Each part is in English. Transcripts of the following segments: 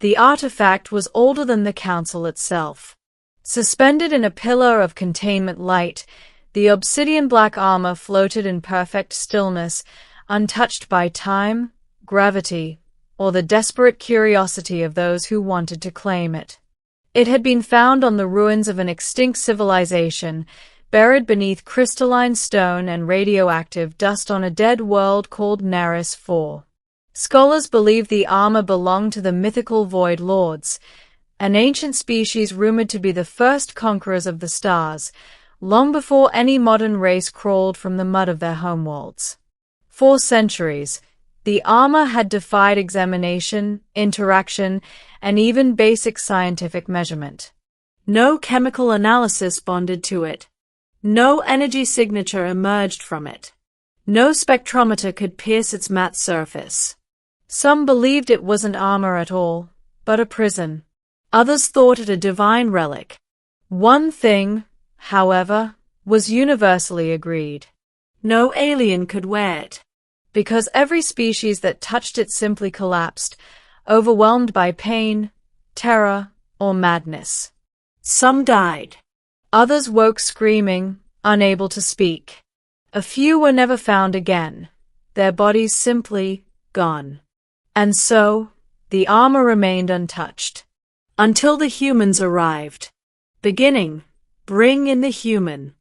The artifact was older than the council itself. Suspended in a pillar of containment light, the obsidian-black armor floated in perfect stillness, untouched by time, gravity, or the desperate curiosity of those who wanted to claim it. It had been found on the ruins of an extinct civilization, buried beneath crystalline stone and radioactive dust on a dead world called Narration 4. Scholars believe the armor belonged to the mythical Void Lords, an ancient species rumored to be the first conquerors of the stars, long before any modern race crawled from the mud of their homeworlds. For centuries, the armor had defied examination, interaction, and even basic scientific measurement. No chemical analysis bonded to it. No energy signature emerged from it. No spectrometer could pierce its matte surface. Some believed it wasn't armor at all, but a prison. Others thought it a divine relic. One thing, however, was universally agreed. No alien could wear it, because every species that touched it simply collapsed, overwhelmed by pain, terror, or madness. Some died. Others woke screaming, unable to speak. A few were never found again, their bodies simply gone. And so, the armor remained untouched. Until the humans arrived. Beginning, bring in the human.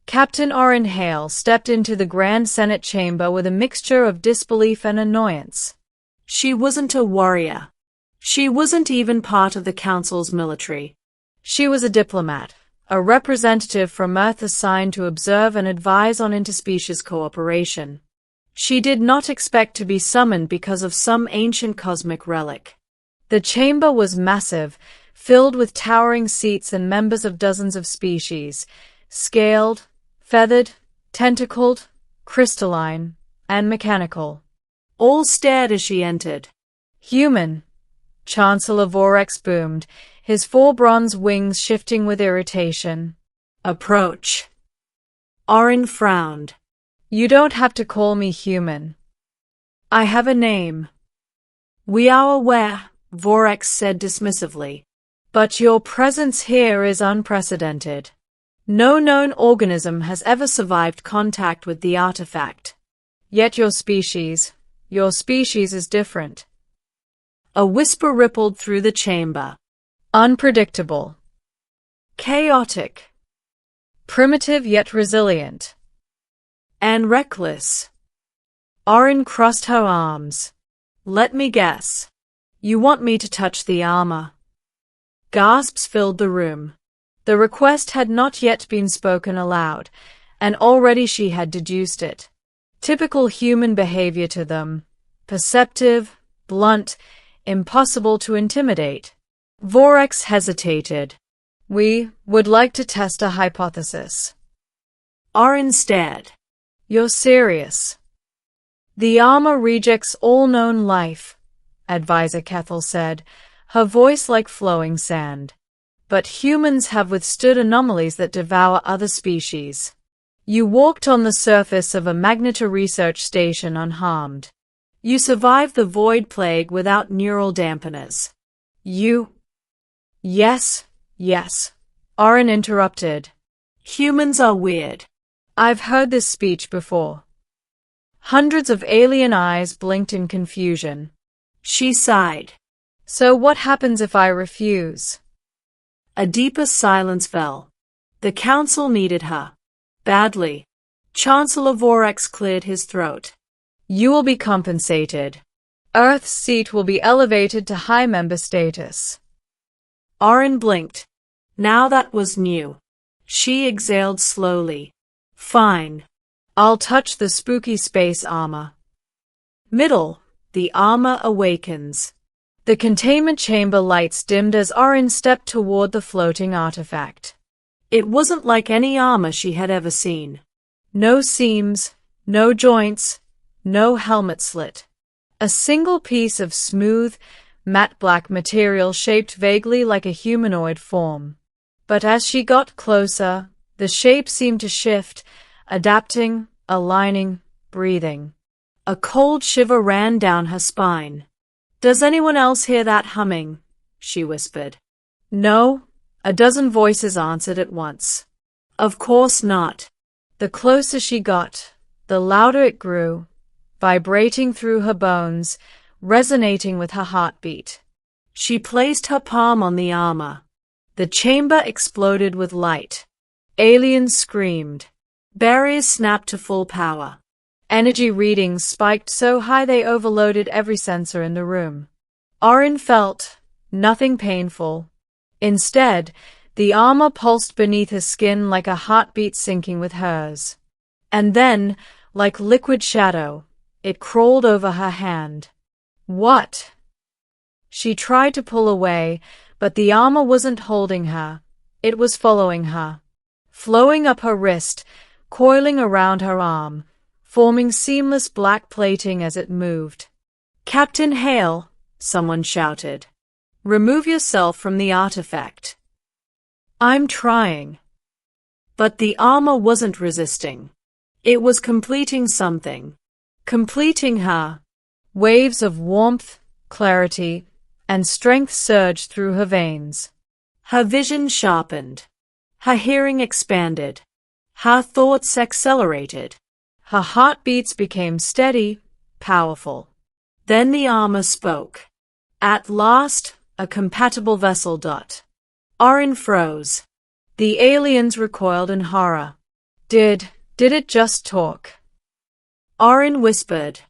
Captain Orin Hale stepped into the Grand Senate chamber with a mixture of disbelief and annoyance. She wasn't a warrior. She wasn't even part of the Council's military. She was a diplomat, a representative from Earth assigned to observe and advise on interspecies cooperation. She did not expect to be summoned because of some ancient cosmic relic. The chamber was massive, filled with towering seats and members of dozens of species, scaled, feathered, tentacled, crystalline, and mechanical. All stared as she entered. Human. Chancellor Vorex boomed, his 4 bronze wings shifting with irritation. Approach. Orin frowned. You don't have to call me human. I have a name. We are aware, Vorex said dismissively. But your presence here is unprecedented. No known organism has ever survived contact with the artifact. Yet your species is different. A whisper rippled through the chamber. Unpredictable. Chaotic. Primitive yet resilient. And reckless. Orin crossed her arms. Let me guess. You want me to touch the armor? Gasps filled the room. The request had not yet been spoken aloud, and already she had deduced it. Typical human behavior to them. Perceptive, blunt, impossible to intimidate. Vorex hesitated. We would like to test a hypothesis. Orin stared. You're serious? The armor rejects all known life, Advisor Kethel said, her voice like flowing sand. But humans have withstood anomalies that devour other species. You walked on the surface of a magneto research station unharmed. You survived the void plague without neural dampeners. You... Yes, Orin interrupted. Humans are weird. I've heard this speech before. Hundreds of alien eyes blinked in confusion. She sighed. So what happens if I refuse? A deeper silence fell. The council needed her. Badly. Chancellor Vorex cleared his throat. You will be compensated. Earth's seat will be elevated to high member status. Orin blinked. Now that was new. She exhaled slowly. Fine. I'll touch the spooky space armor. Middle. The armor awakens. The containment chamber lights dimmed as Orin stepped toward the floating artifact. It wasn't like any armor she had ever seen. No seams, no joints, no helmet slit. A single piece of smooth, matte black material shaped vaguely like a humanoid form. But as she got closer, the shape seemed to shift, adapting, aligning, breathing. A cold shiver ran down her spine. Does anyone else hear that humming? she whispered. No, a dozen voices answered at once. Of course not. The closer she got, the louder it grew, vibrating through her bones, resonating with her heartbeat. She placed her palm on the armor. The chamber exploded with light. Aliens screamed. Barriers snapped to full power. Energy readings spiked so high they overloaded every sensor in the room. Orin felt nothing painful. Instead, the armor pulsed beneath his skin like a heartbeat syncing with hers. And then, like liquid shadow, it crawled over her hand. What? She tried to pull away, but the armor wasn't holding her. It was following her. Flowing up her wrist, coiling around her arm, forming seamless black plating as it moved. Captain Hale, someone shouted. Remove yourself from the artifact. I'm trying. But the armor wasn't resisting. It was completing something. Completing her. Waves of warmth, clarity, and strength surged through her veins. Her vision sharpened. Her hearing expanded. Her thoughts accelerated. Her heartbeats became steady, powerful. Then the armor spoke. At last, a compatible vessel. Orin froze. The aliens recoiled in horror. Did it just talk? Orin whispered.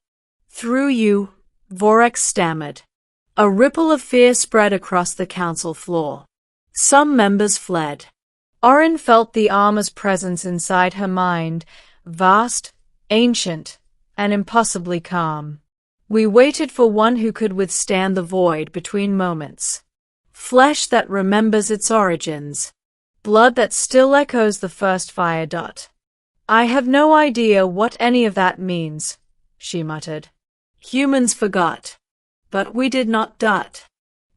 Through you, Vorex stammered. A ripple of fear spread across the council floor. Some members fled. Orin felt the armor's presence inside her mind, vast, ancient, and impossibly calm. We waited for one who could withstand the void between moments. Flesh that remembers its origins. Blood that still echoes the first fire. I have no idea what any of that means, she muttered. Humans forgot. But we did not.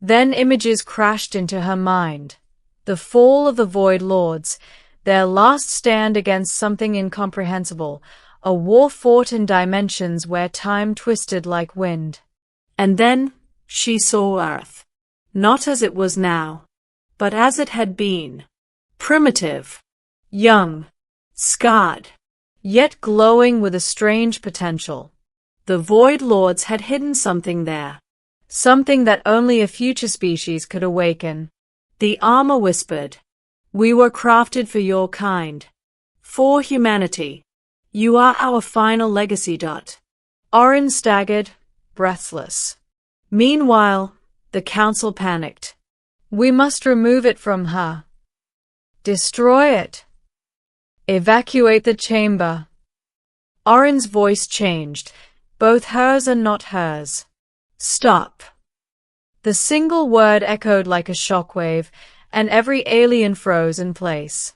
Then images crashed into her mind. The fall of the Void Lords, their last stand against something incomprehensible, a war fought in dimensions where time twisted like wind. And then she saw Earth. Not as it was now, but as it had been. Primitive, young, scarred, yet glowing with a strange potential. The Void Lords had hidden something there. Something that only a future species could awaken. The armor whispered. We were crafted for your kind. For humanity. You are our final legacy. Orin staggered, breathless. Meanwhile, the council panicked. We must remove it from her. Destroy it. Evacuate the chamber. Orin's voice changed, both hers and not hers. Stop. The single word echoed like a shockwave, and every alien froze in place.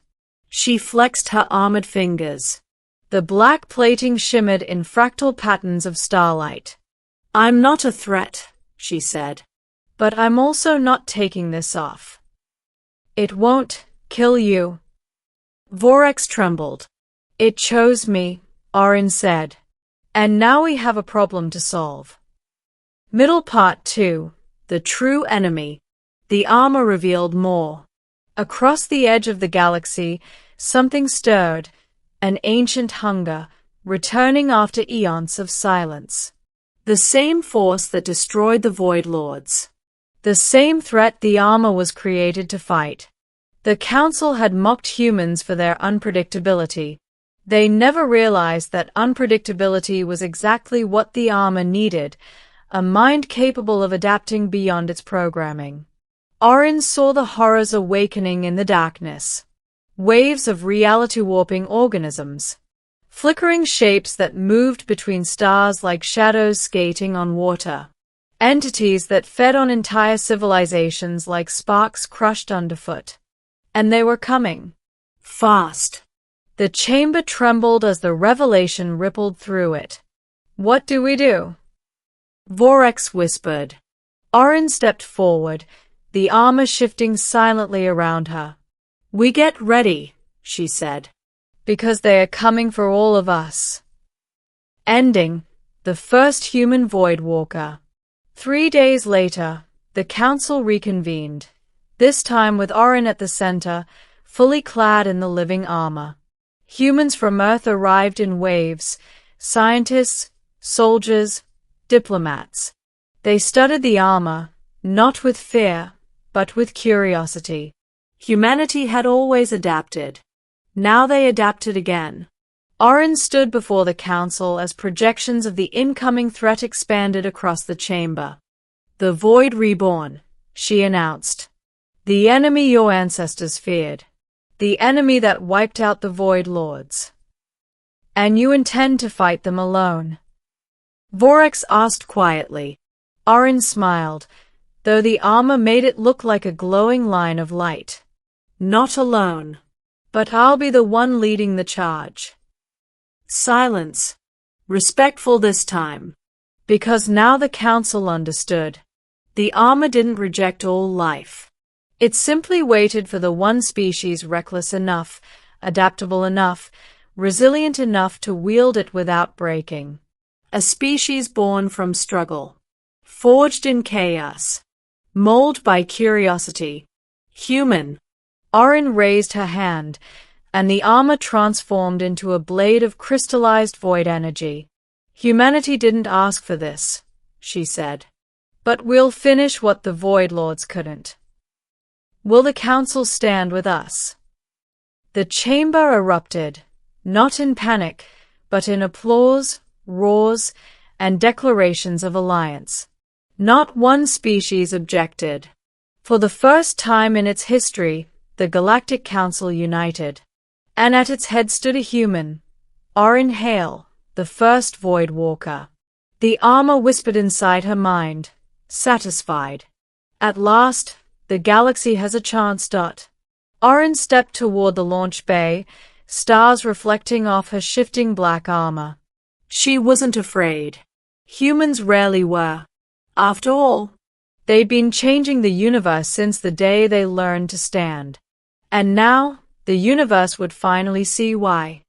She flexed her armored fingers. The black plating shimmered in fractal patterns of starlight. I'm not a threat, she said. But I'm also not taking this off. It won't kill you. Vorex trembled. It chose me, Orin said. And now we have a problem to solve. Middle Part 2. The True Enemy. The armor revealed more. Across the edge of the galaxy, something stirred, an ancient hunger, returning after eons of silence. The same force that destroyed the Void Lords. The same threat the armor was created to fight. The Council had mocked humans for their unpredictability. They never realized that unpredictability was exactly what the armor needed, a mind capable of adapting beyond its programming. Orin saw the horrors awakening in the darkness. Waves of reality-warping organisms. Flickering shapes that moved between stars like shadows skating on water. Entities that fed on entire civilizations like sparks crushed underfoot. And they were coming. Fast. The chamber trembled as the revelation rippled through it. What do we do? Vorex whispered. Orin stepped forward, the armor shifting silently around her. We get ready, she said. Because they are coming for all of us. Ending, the first human Void Walker. 3 days later, the council reconvened, this time with Orin at the center, fully clad in the living armor. Humans from Earth arrived in waves, scientists, soldiers, diplomats. They studied the armor, not with fear, but with curiosity. Humanity had always adapted. Now they adapted again. Orin stood before the council as projections of the incoming threat expanded across the chamber. "The Void Reborn," she announced. "The enemy your ancestors feared. The enemy that wiped out the Void Lords. And you intend to fight them alone?" Vorax asked quietly. Orin smiled, though the armor made it look like a glowing line of light. "Not alone. But I'll be the one leading the charge." Silence. Respectful this time. Because now the council understood. The armor didn't reject all life. It simply waited for the one species reckless enough, adaptable enough, resilient enough to wield it without breaking. A species born from struggle. Forged in chaos. Molded by curiosity. Human. Orin raised her hand, and the armor transformed into a blade of crystallized void energy. "Humanity didn't ask for this," she said. "But we'll finish what the Void Lords couldn't." "Will the council stand with us?" The chamber erupted, not in panic, but in applause, roars, and declarations of alliance. Not one species objected. For the first time in its history, the Galactic Council united. And at its head stood a human, Orin Hale, the first Void Walker. The armor whispered inside her mind, satisfied. "At last, the galaxy has a chance." Orin stepped toward the launch bay, stars reflecting off her shifting black armor. She wasn't afraid. Humans rarely were. After all, they'd been changing the universe since the day they learned to stand. And now, the universe would finally see why.